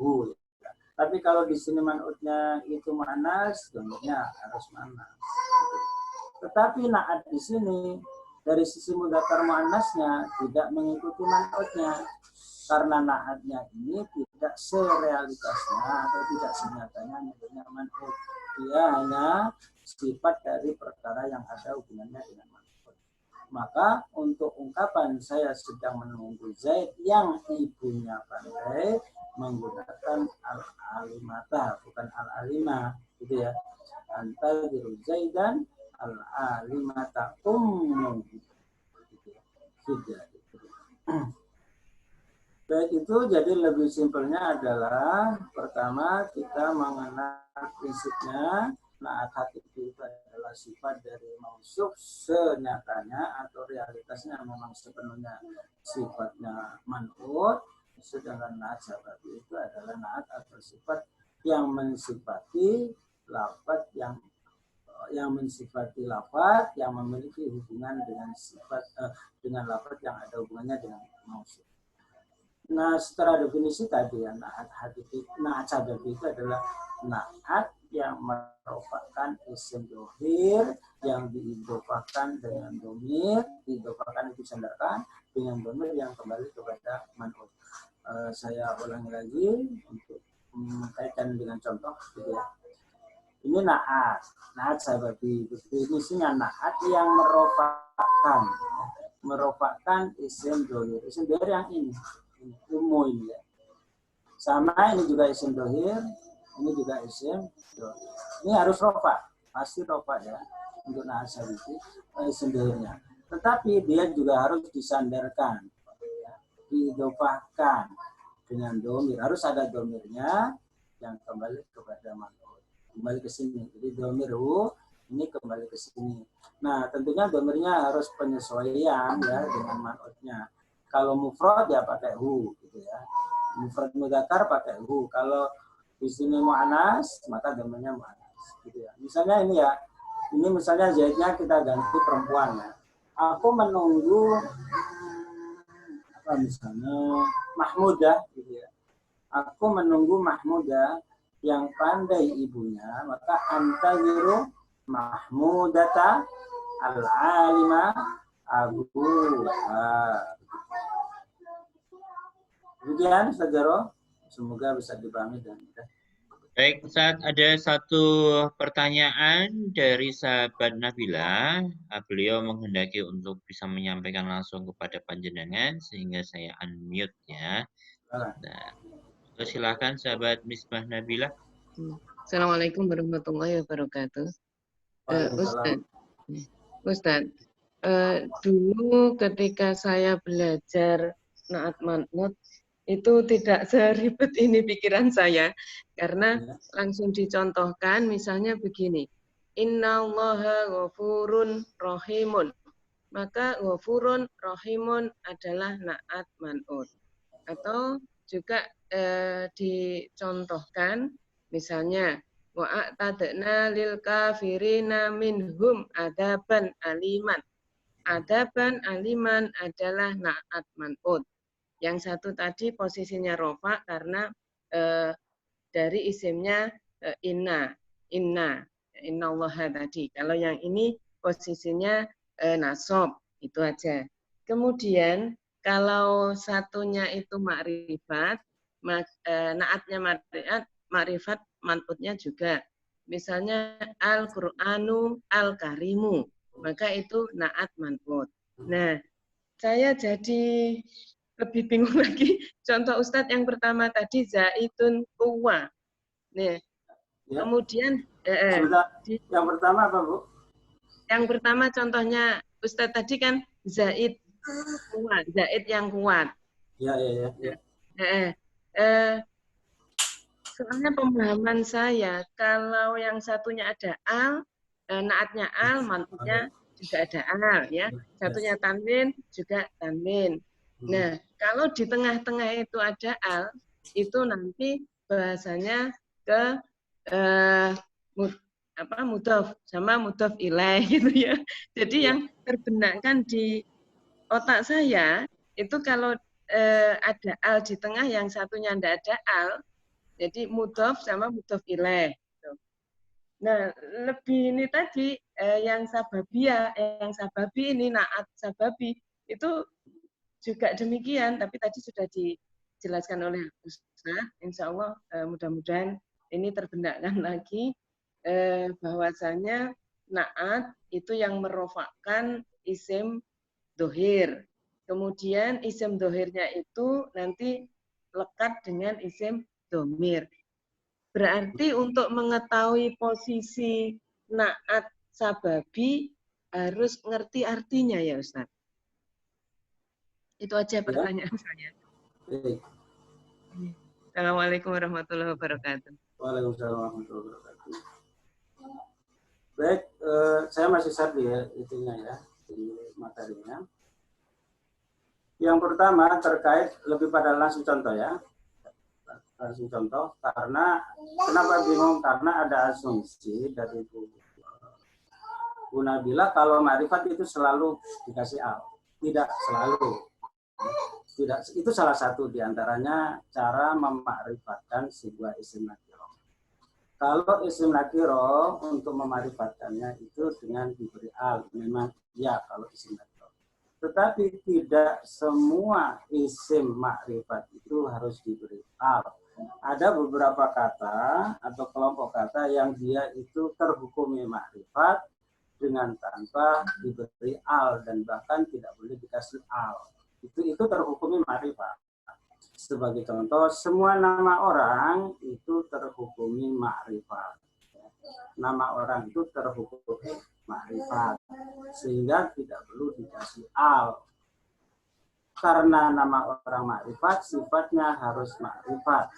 Ya. Tapi kalau di sini man'udnya itu muannas, domirnya harus muannas. Tetapi na'at di sini dari sisi mudzakkar muannasnya tidak mengikuti man'udnya. Karena na'atnya ini tidak serealitasnya atau tidak senyatanya menjadinya man'ud. Dia hanya sifat dari perkara yang ada hubungannya dengan man'ud. Maka untuk ungkapan saya sedang menunggu Zaid yang ibunya pandai menggunakan al-alimata bukan al-alimah, gitu ya. Antadiru Zaidan al-alimata ummu, gitu ya. Sudah. Baik, itu jadi lebih simpelnya adalah pertama kita mengenal prinsipnya na'at hakiki itu adalah sifat dari mausuf senyatanya atau realitasnya memang sepenuhnya sifatnya man'ud, sedangkan na'at sababi itu adalah na'at atau sifat yang mensifati lafaz yang mensifati lafaz yang memiliki hubungan dengan sifat dengan lafaz yang ada hubungannya dengan mausuf. Nah, secara definisi tadi ya, na'at hakiki, na'at sababi itu adalah na'at yang merupakan isim dohir yang diidofahkan dengan domir, diidofahkan itu sandarkan dengan domir yang kembali kepada man'ud. Saya ulangi lagi untuk mengkaitkan dengan contoh, gitu ya. Ini na'at sababi, definisinya na'at yang merupakan isim dohir yang ini. Umum ini ya. Sama ini juga isim dohir, ini juga isim dohir. Ini harus rofa, pasti rofa ya untuk na'at sababi isim dohirnya. Tetapi dia juga harus disandarkan, ya, diidofahkan dengan domir. Harus ada domirnya yang kembali kepada man'ud, kembali ke sini. Jadi domiru ini kembali ke sini. Nah, tentunya domirnya harus penyesuaian ya dengan man'udnya. Kalau mufrad ya pakai hu, gitu ya. Mufrad mudzakkar pakai hu. Kalau di sini muannas maka domirnya muannas, gitu ya. Misalnya ini ya, ini misalnya Zaidnya kita ganti perempuan ya. Aku menunggu apa misalnya Mahmudah, gitu ya. Aku menunggu Mahmudah yang pandai ibunya, maka antaziru mahmudata al-alima abuha. Demikian Sajaro, semoga bisa dipahami dan mudah. Baik, Ustaz, ada satu pertanyaan dari sahabat Nabila. Beliau menghendaki untuk bisa menyampaikan langsung kepada panjenengan, sehingga saya unmute ya. Nah, silakan sahabat Misbah Nabila. Assalamualaikum warahmatullahi wabarakatuh. Waalaikumsalam. Ustaz, dulu ketika saya belajar Naat Manut, itu tidak seribet ini pikiran saya, karena langsung dicontohkan misalnya begini, innallaha ghafurun rahimun, maka ghafurun rahimun adalah Naat Manut. Atau juga dicontohkan misalnya wa'atadna lil kafirina minhum adaban aliman. Adaban aliman adalah Naat Man'ut. Yang satu tadi posisinya rofa karena dari isimnya inna innallaha tadi. Kalau yang ini posisinya nasab, itu aja. Kemudian kalau satunya itu makrifat, naatnya makrifat, man'utnya juga. Misalnya Al-Qur'anu Al-Karimu, maka itu naat man'ut. Nah, saya jadi lebih bingung lagi. Contoh Ustadz yang pertama tadi zaitun kuwa. Nih, Ya. kemudian yang pertama apa, Bu? Yang pertama contohnya Ustadz tadi kan zaid kuat, zaid yang kuat. Ya. Soalnya pemahaman saya kalau yang satunya ada al, naatnya al, mantuknya juga ada al, ya. Satunya tanwin juga tanwin. Nah, kalau di tengah-tengah itu ada al, itu nanti bahasanya ke mudhof sama mudhof ilaih gitu ya. Jadi yang terbenakkan di otak saya itu kalau ada al di tengah, yang satunya tidak ada al, jadi mudhof sama mudhof ilaih. Nah, lebih ini tadi yang sababia, yang sababi ini naat sababi itu juga demikian, tapi tadi sudah dijelaskan oleh Ustaz. Insya Allah mudah-mudahan ini terbenakkan lagi bahwasanya naat itu yang merofakkan isim dohir. Kemudian isim dohirnya itu nanti lekat dengan isim domir. Berarti untuk mengetahui posisi naat sababi harus ngerti artinya ya Ustaz. Itu aja pertanyaan saya. Assalamualaikum warahmatullahi wabarakatuh. Waalaikumsalam warahmatullahi wabarakatuh. Baik, saya masih sabi ya itunya ya di materinya. Yang pertama terkait lebih pada langsung contoh ya. Langsung contoh, karena kenapa bingung? Karena ada asumsi dari Bu Nabila kalau ma'rifat itu selalu dikasih al. Tidak selalu. Tidak, itu salah satu diantaranya cara memakrifatkan sebuah isim nakiro. Kalau isim nakiro untuk memarifatkannya itu dengan diberi al, memang ya kalau isim nakiro. Tetapi tidak semua isim makrifat itu harus diberi al. Ada beberapa kata atau kelompok kata yang dia itu terhukumi makrifat dengan tanpa diberi al dan bahkan tidak boleh dikasih al. Itu terhukumi makrifat. Sebagai contoh, semua nama orang itu terhukumi makrifat. Nama orang itu terhukumi makrifat, sehingga tidak perlu dikasih al. Karena nama orang makrifat, sifatnya harus makrifat.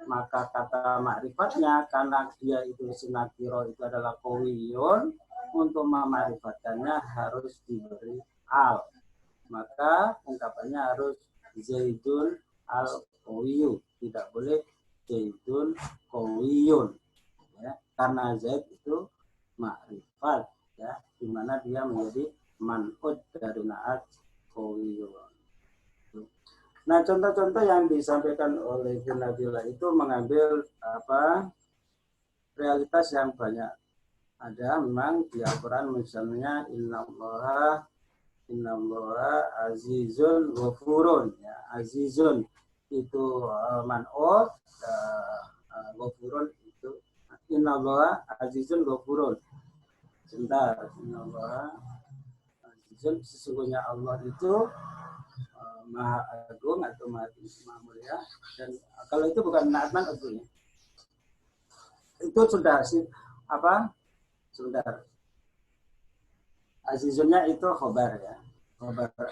Maka kata makrifatnya, karena dia itu sinakiro itu adalah kowiyun, untuk memarifatkannya harus diberi al. Maka ungkapannya harus zaidun al-kowiyu, tidak boleh zaidun kowiyun, ya, karena zaid itu makrifat, ya, di mana dia menjadi man'ud dari naat kowiyun. Nah, contoh-contoh yang disampaikan oleh Bu Nabila itu mengambil realitas yang banyak. Ada memang di Al-Quran misalnya innallaha azizun ghafurun, ya. Azizun itu man'ut, ghafurun itu innallaha azizun ghafurun. Sebentar, innallaha azizun, sesungguhnya Allah itu maha agung atau maha mulia. Dan kalau itu bukan naatman artinya. Itu sudah sebentar. Azizunnya itu khobar, ya.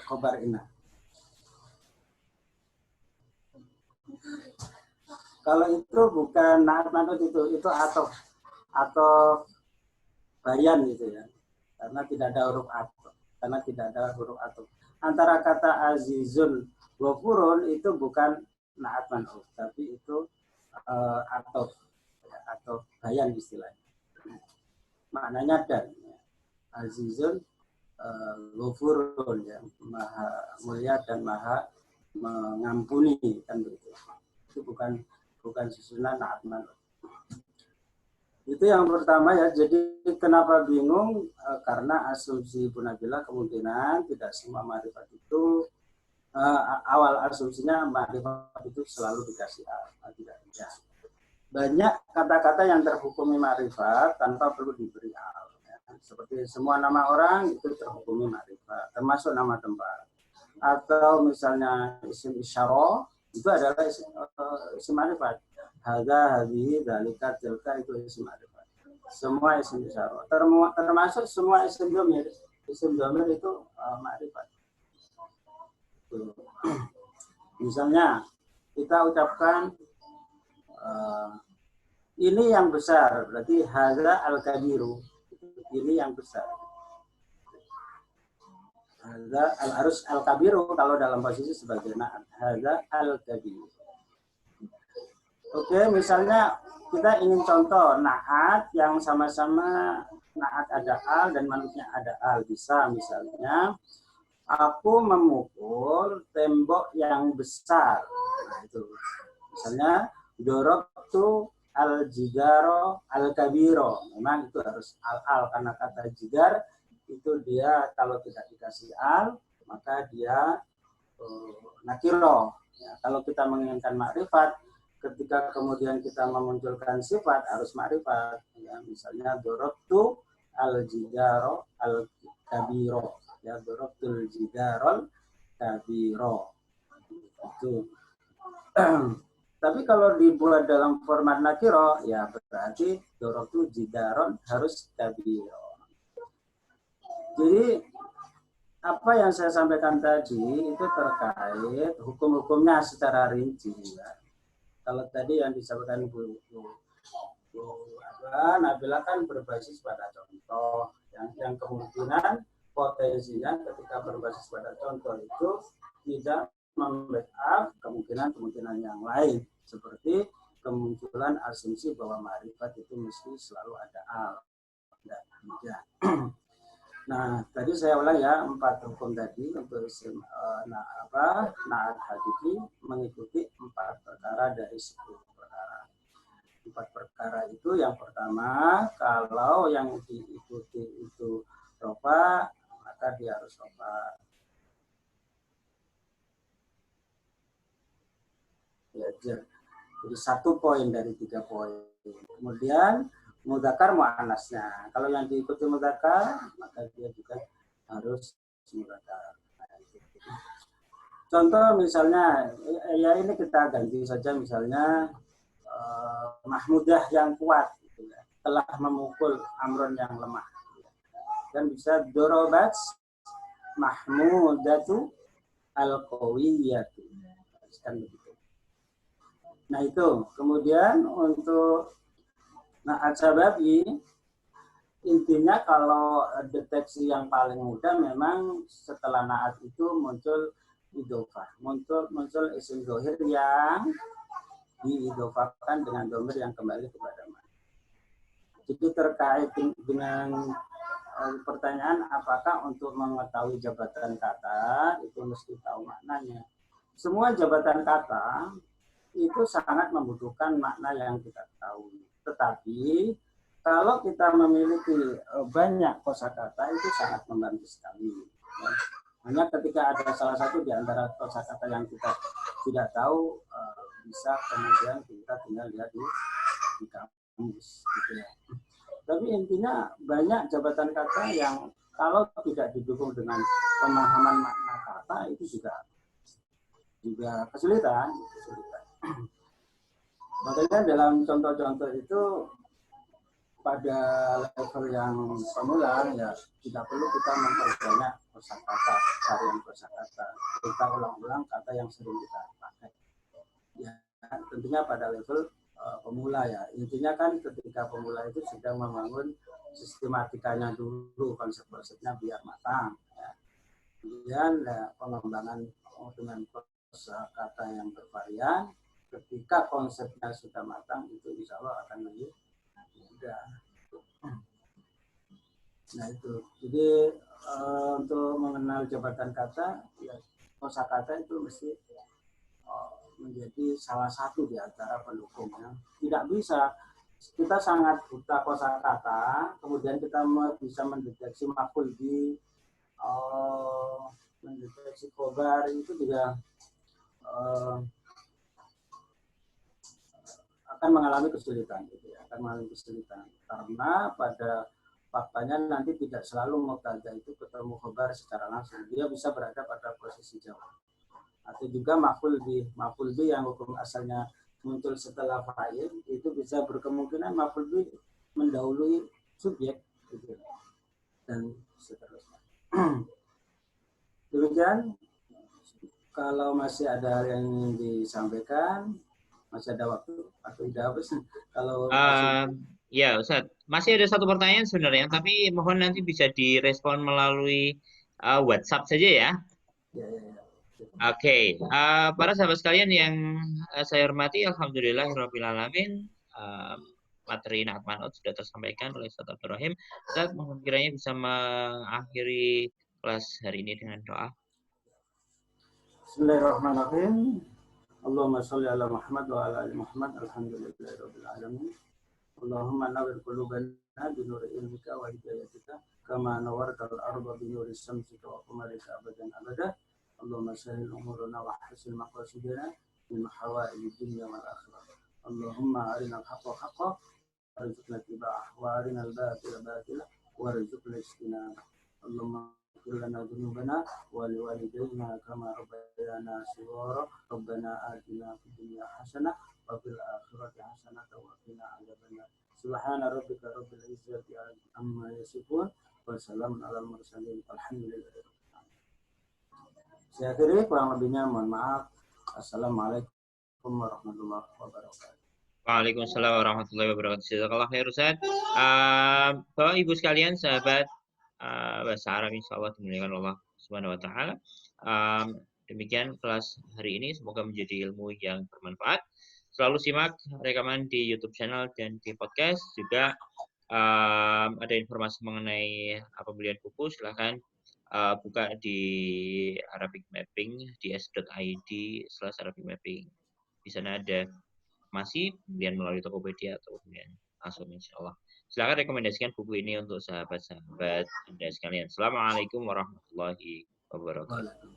Khobar inna. Kalau itu bukan naat manut, itu atau bayan gitu ya. Karena tidak ada huruf atau. Antara kata azizun ghafurun itu bukan naat manut, tapi itu atau bayan istilahnya. Maknanya dan azizun ghafurun, ya, maha mulia dan maha mengampuni, kan begitu. Itu bukan susunan naat manut. Itu yang pertama, ya. Jadi kenapa bingung? Karena asumsi Bu Nabila kemungkinan tidak semua ma'rifat itu awal asumsinya ma'rifat itu selalu dikasih tidak. Banyak kata-kata yang terhukumi ma'rifat tanpa perlu diberi al. Ya. Seperti semua nama orang itu terhukumi ma'rifat, termasuk nama tempat. Atau misalnya isim isyarah itu adalah isim ma'rifat. Hadza, hadhihi, dzalika, tilka itu isim ma'rifat. Semua isim isyarah. Termasuk semua isim dhamir. Isim dhamir itu ma'rifat. Misalnya kita ucapkan ini yang besar, berarti hadza al-kabiru. Ini yang besar. Hadza harus al-kabiru kalau dalam posisi sebagai naat. Hadza al-kabiru. Oke, misalnya kita ingin contoh naat yang sama-sama naat ada al dan manutnya ada al. Bisa misalnya aku memukul tembok yang besar. Nah, itu. Misalnya dorobtu al-jidaro al-kabiro. Memang itu harus al-al karena kata jidar itu dia kalau tidak dikasih al maka dia nakiro. Ya, kalau kita menginginkan makrifat, ketika kemudian kita memunculkan sifat harus makrifat. Ya, misalnya dorobtu al-jidaro al-kabiro. Ya, dorobtul jidarol kabiro. Itu. Tapi kalau dibuat dalam format nakiro, ya berarti dorobtu jidaron harus kabiro. Jadi apa yang saya sampaikan tadi itu terkait hukum-hukumnya secara rinci. Ya. Kalau tadi yang disampaikan Bu Nabila kan berbasis pada contoh, yang kemungkinan potensinya ketika berbasis pada contoh itu tidak membackup kemungkinan yang lain, seperti kemunculan asumsi bahwa ma'rifat itu mesti selalu ada al. Nah, tadi saya ulang ya 4 hukum tadi untuk isim naat hakiki mengikuti 4 perkara dari 10 perkara. 4 perkara itu yang pertama, kalau yang diikuti itu rofa, maka dia harus rofa. Ya, jadi 1 poin dari 3 poin. Kemudian mudzakkar muannasnya. Kalau yang diikuti mudzakkar, maka dia juga harus mudzakkar. Contoh misalnya, ya ini kita ganti saja misalnya Mahmudah yang kuat, gitu ya, telah memukul Amron yang lemah. Dan bisa dorobat Mahmudatu al-qawiyatu. Kan begitu. Nah itu, kemudian untuk naat sababi, intinya kalau deteksi yang paling mudah memang setelah naat itu muncul idhofah, muncul isim dhohir yang diidhofakan dengan dhamir yang kembali kepada mana. Jadi terkait dengan pertanyaan apakah untuk mengetahui jabatan kata itu mesti tahu maknanya. semua jabatan kata itu sangat membutuhkan makna yang kita tahu. Tetapi kalau kita memiliki banyak kosakata itu sangat membantu sekali. Hanya ketika ada salah satu di antara kosakata yang kita tidak tahu, bisa kemudian kita tinggal lihat di kamus. Gitu ya. Tapi intinya banyak jabatan kata yang kalau tidak didukung dengan pemahaman makna kata itu juga kesulitan. Makanya dalam contoh-contoh itu pada level yang pemula ya tidak perlu kita memperbanyak kosakata, varian kosakata. Kita ulang-ulang kata yang sering kita pakai. Ya, tentunya pada level pemula ya. Intinya kan ketika pemula itu sedang membangun sistematikanya dulu, konsep-konsepnya biar matang. Ya. Kemudian ya, pengembangan dengan kosakata yang bervarian. Ketika konsepnya sudah matang itu insya Allah akan lebih mudah. Nah itu. Jadi untuk mengenal jabatan kata, ya kosakata itu mesti menjadi salah satu di antara pendukungnya. Tidak bisa kita sangat buta kosakata, kemudian kita bisa mendeteksi makul di mendeteksi khobar itu juga akan mengalami kesulitan, gitu ya, akan mengalami kesulitan karena pada faktanya nanti tidak selalu mubtada itu ketemu khobar secara langsung, dia bisa berada pada posisi jawab. Atau juga maf'ul bi yang hukum asalnya muncul setelah fa'il itu bisa berkemungkinan maf'ul bi mendahului subjek, gitu, dan seterusnya. Demikian, kalau masih ada yang ingin disampaikan, masih ada waktu atau tidak habis. Kalau ya Ustaz, masih ada satu pertanyaan sebenarnya, tapi mohon nanti bisa direspon melalui WhatsApp saja ya. Ya. Oke, para sahabat sekalian yang saya hormati, alhamdulillahirrahmanirrahim, materi Na'at Man'ut sudah tersampaikan oleh Ustaz Abdul Rahim. Ustaz, mohon kiranya bisa mengakhiri kelas hari ini dengan doa. Bismillahirrahmanirrahim. Allahumma sholli ala Muhammad wa ala ali Muhammad. Alhamdulillahirabbil alamin. Allahumma nawwir qulubana bi nuri ilmika wa hidayatika kama nawwartal arda bi nuri syamsika wa qamarika abadan abada. Allahumma sahhil umurana wa hasin maqasidina min hawaijid dunya wal akhirah. Allahumma arina al-haqqa haqqan warzuqna ittiba'ah wa arina al-batila batila warzuqna ijtinabah. Allahumma لنا ذنوبنا ولوالدينا كما ربيانا صغارا ربنا آتنا في الدنيا حسنة وفي الآخرة حسنة وقنا عذاب النار سبحان ربك رب العزة عما يصفون وسلام على المرسلين والحمد لله. Saya akhiri, kurang lebihnya mohon maaf. Assalamualaikum warahmatullahi wabarakatuh. Waalaikumsalam warahmatullahi wabarakatuh. Jazakallah khair Ustaz. Bapak Ibu sekalian, sahabat bahasa Arab insyaallah dimuliakan Allah Subhanahu wa taala. Demikian kelas hari ini, semoga menjadi ilmu yang bermanfaat. Selalu simak rekaman di YouTube channel dan di podcast. Juga ada informasi mengenai pembelian buku, silahkan buka di Arabic Mapping di s.id/Arabic Mapping. Di sana ada masih kemudian melalui Tokopedia atau kemudian langsung insyaallah. Silakan rekomendasikan buku ini untuk sahabat-sahabat Anda sekalian. Assalamualaikum warahmatullahi wabarakatuh.